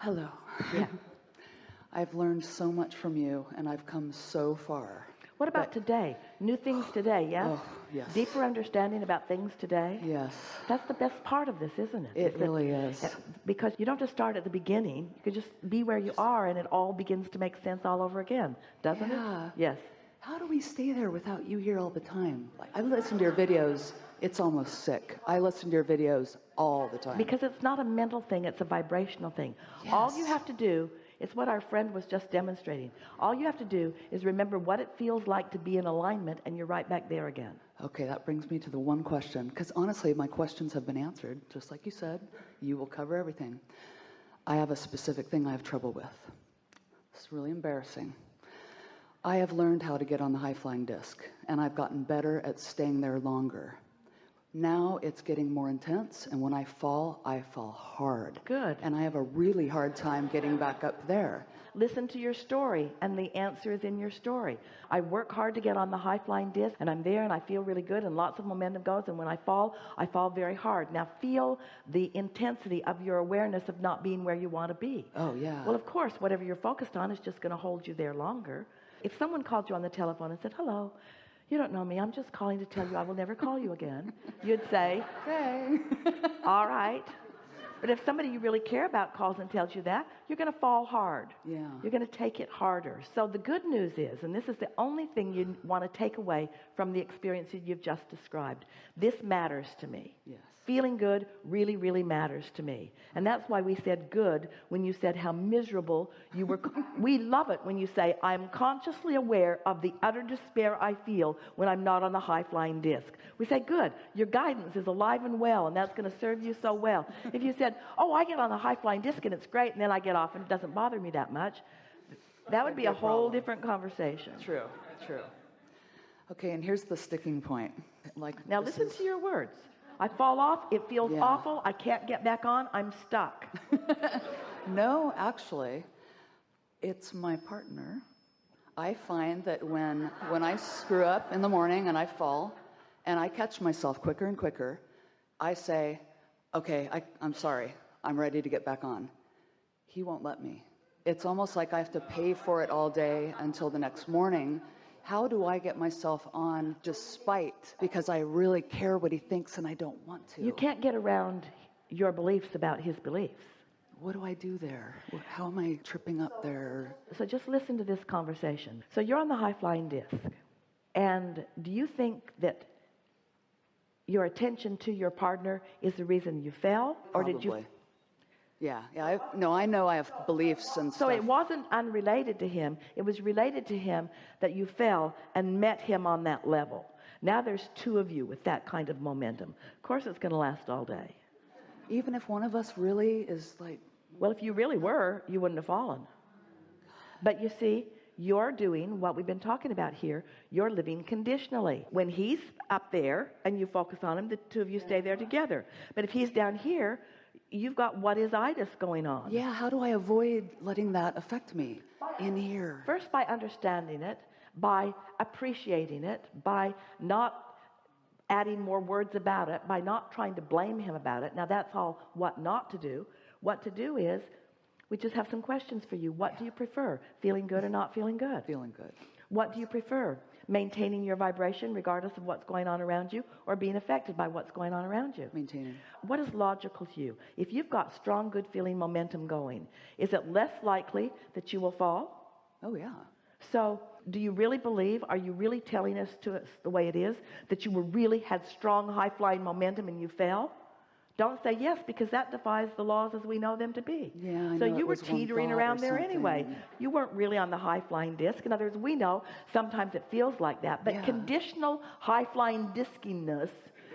Hello. Yeah. I've learned so much from you, and I've come so far. What about today? New things today, yes? Oh, yes. Deeper understanding about things today? Yes. That's the best part of this, isn't it? It really is. Because you don't just start at the beginning. You can just be where you are, and it all begins to make sense all over again, doesn't it? Yes. How do we stay there without you here all the time? Like, I listen to your videos. It's almost sick. I listen to your videos all the time. Because it's not a mental thing, it's a vibrational thing. Yes. All you have to do, it's what our friend was just demonstrating. All you have to do is remember what it feels like to be in alignment, and you're right back there again. Okay, that brings me to the one question, because honestly, my questions have been answered, just like you said. You will cover everything. I have a specific thing I have trouble with. It's really embarrassing. I have learned how to get on the high-flying disc, and I've gotten better at staying there longer. Now it's getting more intense, and when I fall hard. Good. And I have a really hard time getting back up there. Listen to your story, and the answer is in your story. I work hard to get on the high-flying disc, and I'm there, and I feel really good, and lots of momentum goes, and when I fall very hard. Now feel the intensity of your awareness of not being where you want to be. Oh, yeah. Well, of course, whatever you're focused on is just going to hold you there longer. If someone called you on the telephone and said, hello, you don't know me, I'm just calling to tell you I will never call you again, you'd say, Okay. all right. But if somebody you really care about calls and tells you that, you're going to fall hard. Yeah. You're going to take it harder. So the good news is, and this is the only thing you want to take away from the experience that you've just described, this matters to me. Yes. Feeling good really, really matters to me. And that's why we said good when you said how miserable you were. We love it when you say, I'm consciously aware of the utter despair I feel when I'm not on the high-flying disc. We say, good, your guidance is alive and well, and that's going to serve you so well. If you said, oh, I get on the high-flying disc and it's great, and then I get off and it doesn't bother me that much, that would be a whole different conversation. True. Okay, and here's the sticking point. Now listen to your words. I fall off, it feels awful, I can't get back on, I'm stuck. No, actually, it's my partner. I find that when I screw up in the morning and I fall and I catch myself quicker and quicker, I say, okay, I'm sorry, I'm ready to get back on. He won't let me. It's almost like I have to pay for it all day until the next morning. How do I get myself on despite, because I really care what he thinks and I don't want to? You can't get around your beliefs about his beliefs. What do I do there? How am I tripping up there? So just listen to this conversation. So you're on the high-flying disc, and do you think that your attention to your partner is the reason you fell? Or Probably. did you? Yeah. I know I have beliefs and stuff. So it wasn't unrelated to him. It was related to him that you fell and met him on that level. Now there's two of you with that kind of momentum. Of course it's going to last all day. Even if one of us really is like... Well, if you really were, you wouldn't have fallen. But you see, you're doing what we've been talking about here. You're living conditionally. When he's up there and you focus on him, the two of you stay there together. But if he's down here, you've got what is itis going on. Yeah, how do I avoid letting that affect me in here? First, by understanding it, by appreciating it, by not adding more words about it, by not trying to blame him about it. Now that's all what not to do. What to do is, we just have some questions for you. What do you prefer? Feeling good or not feeling good? Feeling good. What do you prefer? Maintaining your vibration regardless of what's going on around you, or being affected by what's going on around you? Maintaining. What is logical to you? If you've got strong, good feeling momentum going, is it less likely that you will fall? Oh, yeah. So do you really believe, are you really telling us the way it is, that you really had strong, high-flying momentum and you fell? Don't say yes, because that defies the laws as we know them to be. Yeah, so you were teetering around there anyway. You weren't really on the high-flying disc. In other words, we know sometimes it feels like that, but conditional high-flying diskiness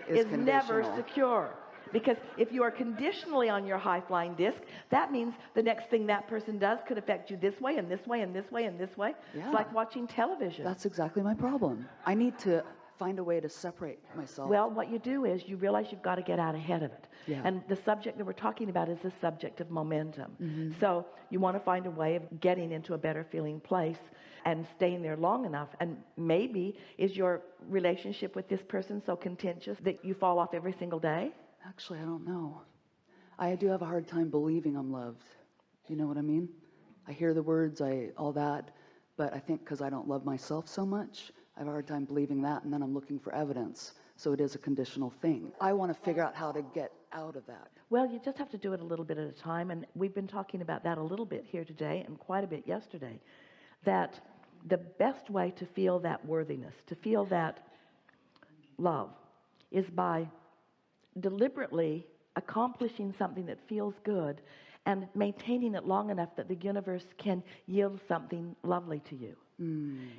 is never secure. Because if you are conditionally on your high-flying disc, that means the next thing that person does could affect you this way and this way and this way and this way. Yeah. It's like watching television. That's exactly my problem. I need to find a way to separate myself. Well, what you do is you realize you've got to get out ahead of it. Yeah. And the subject that we're talking about is the subject of momentum. So you want to find a way of getting into a better feeling place and staying there long enough. And maybe is your relationship with this person so contentious that you fall off every single day? Actually, I don't know. I do have a hard time believing I'm loved. You know what I mean? I hear the words, all that, but I think because I don't love myself so much, I have a hard time believing that, and then I'm looking for evidence. So it is a conditional thing. I want to figure out how to get out of that. Well, you just have to do it a little bit at a time, and we've been talking about that a little bit here today and quite a bit yesterday, that the best way to feel that worthiness, to feel that love, is by deliberately accomplishing something that feels good and maintaining it long enough that the universe can yield something lovely to you.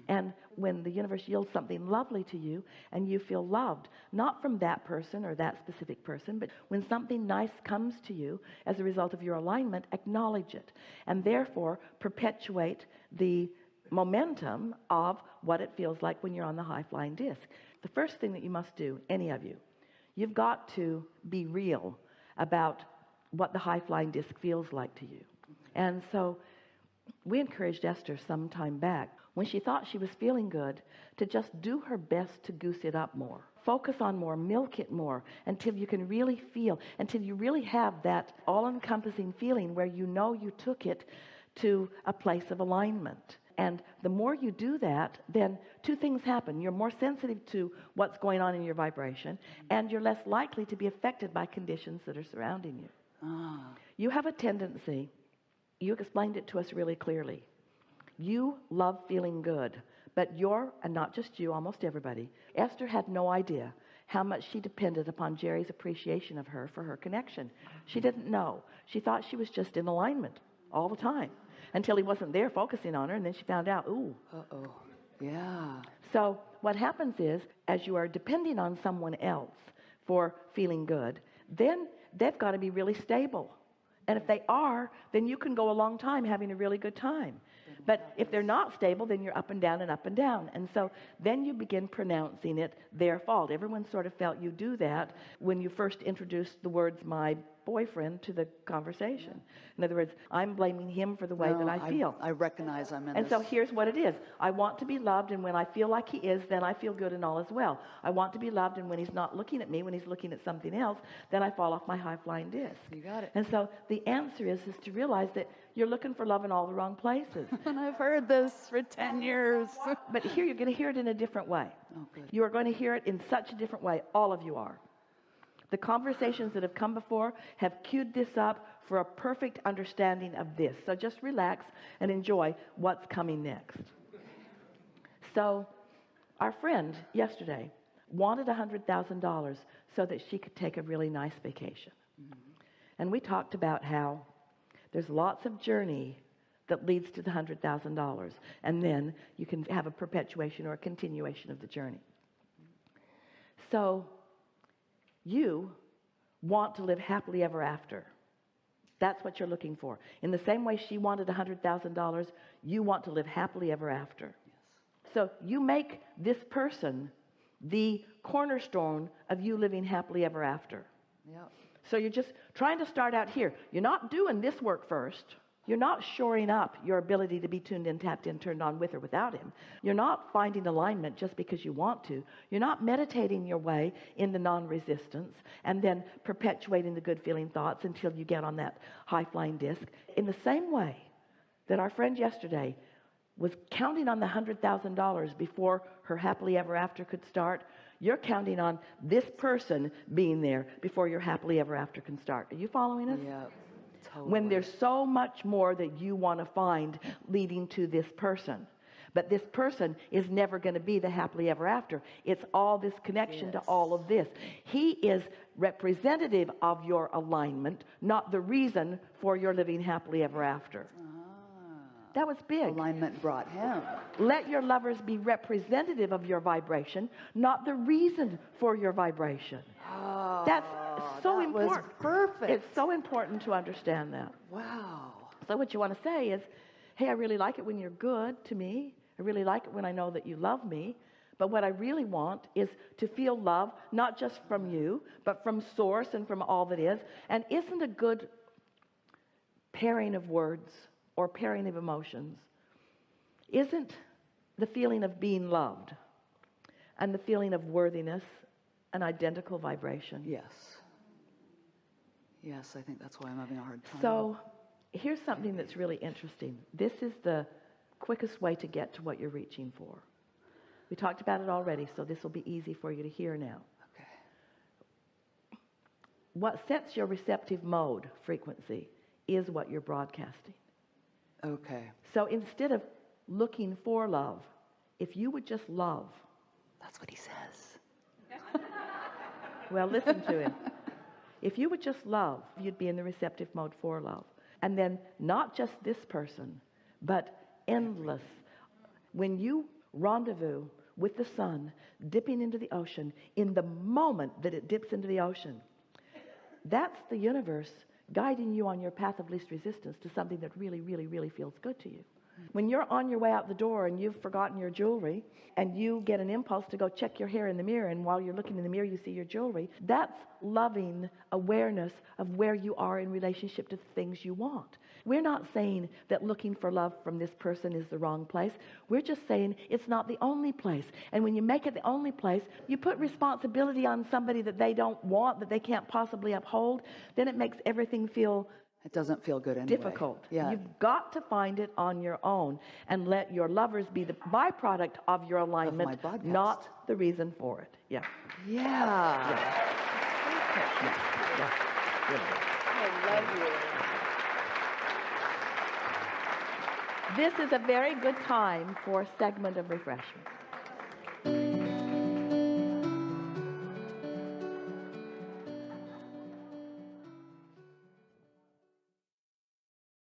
And when the universe yields something lovely to you and you feel loved, not from that person or that specific person, but when something nice comes to you as a result of your alignment, acknowledge it and therefore perpetuate the momentum of what it feels like when you're on the high flying disc. The first thing that you must do, any of you, you've got to be real about what the high flying disc feels like to you. And so we encouraged Esther some time back, when she thought she was feeling good, to just do her best to goose it up more. Focus on more, milk it more, until you can really feel, until you really have that all-encompassing feeling where you know you took it to a place of alignment. And the more you do that, then two things happen. You're more sensitive to what's going on in your vibration, and you're less likely to be affected by conditions that are surrounding you. You have a tendency, you explained it to us really clearly. You love feeling good, but and not just you, almost everybody, Esther had no idea how much she depended upon Jerry's appreciation of her for her connection. She didn't know. She thought she was just in alignment all the time until he wasn't there focusing on her, and then she found out, ooh. Uh-oh. Yeah. So what happens is, as you are depending on someone else for feeling good, then they've got to be really stable. And if they are, then you can go a long time having a really good time. But if they're not stable, then you're up and down and up and down. And so then you begin pronouncing it their fault. Everyone sort of felt you do that when you first introduced the words "my boyfriend" to the conversation. In other words, I'm blaming him for the way that I feel. I recognize I'm in And this. so here's what it is. I want to be loved, and when I feel like he is, then I feel good and all is well. I want to be loved, and when he's not looking at me, when he's looking at something else, then I fall off my high-flying disc. You got it. And so the answer is to realize that you're looking for love in all the wrong places. And I've heard this for 10 years. But here you're going to hear it in a different way. Oh, good. You are going to hear it in such a different way. All of you are. The conversations that have come before have queued this up for a perfect understanding of this. So just relax and enjoy what's coming next. So our friend yesterday wanted $100,000 so that she could take a really nice vacation. And we talked about how there's lots of journey that leads to the $100,000. And then you can have a perpetuation or a continuation of the journey. So you want to live happily ever after. That's what you're looking for. In the same way she wanted $100,000, you want to live happily ever after. Yes. So you make this person the cornerstone of you living happily ever after. Yep. So you're just trying to start out here. You're not doing this work first. You're not shoring up your ability to be tuned in, tapped in, turned on with or without him. You're not finding alignment just because you want to. You're not meditating your way into non-resistance and then perpetuating the good feeling thoughts until you get on that high-flying disc. In the same way that our friend yesterday was counting on the $100,000 before her happily ever after could start, you're counting on this person being there before your happily ever after can start. Are you following us? Yeah. Totally. When there's so much more that you want to find leading to this person. But this person is never going to be the happily ever after. It's all this connection to all of this. He is representative of your alignment, not the reason for your living happily ever after. That was big. Alignment brought him. Let your lovers be representative of your vibration, not the reason for your vibration. Oh, That's so that important. Was perfect. It's so important to understand that. Wow. So what you want to say is, hey, I really like it when you're good to me. I really like it when I know that you love me. But what I really want is to feel love, not just from you, but from source and from all that is. And isn't a good pairing of words or pairing of emotions, isn't the feeling of being loved and the feeling of worthiness an identical vibration? Yes. Yes, I think that's why I'm having a hard time. So Here's something that's really interesting. This is the quickest way to get to what you're reaching for. We talked about it already, so this will be easy for you to hear now. Okay. What sets your receptive mode frequency is what you're broadcasting. Okay. So instead of looking for love, if you would just love. That's what he says. Well, listen to him. If you would just love, you'd be in the receptive mode for love. And then not just this person, but endless. When you rendezvous with the sun dipping into the ocean, in the moment that it dips into the ocean, that's the universe guiding you on your path of least resistance to something that really, really, really feels good to you. When you're on your way out the door and you've forgotten your jewelry and you get an impulse to go check your hair in the mirror, and while you're looking in the mirror you see your jewelry, that's loving awareness of where you are in relationship to the things you want. We're not saying that looking for love from this person is the wrong place. We're just saying it's not the only place. And when you make it the only place, you put responsibility on somebody that they don't want, that they can't possibly uphold, then it makes everything feel It doesn't feel good anyway. difficult. Yeah. You've got to find it on your own and let your lovers be the byproduct of your alignment, Of my podcast. not the reason for it. Yeah. Yeah. Yeah. I love you. This is a very good time for a segment of refreshment.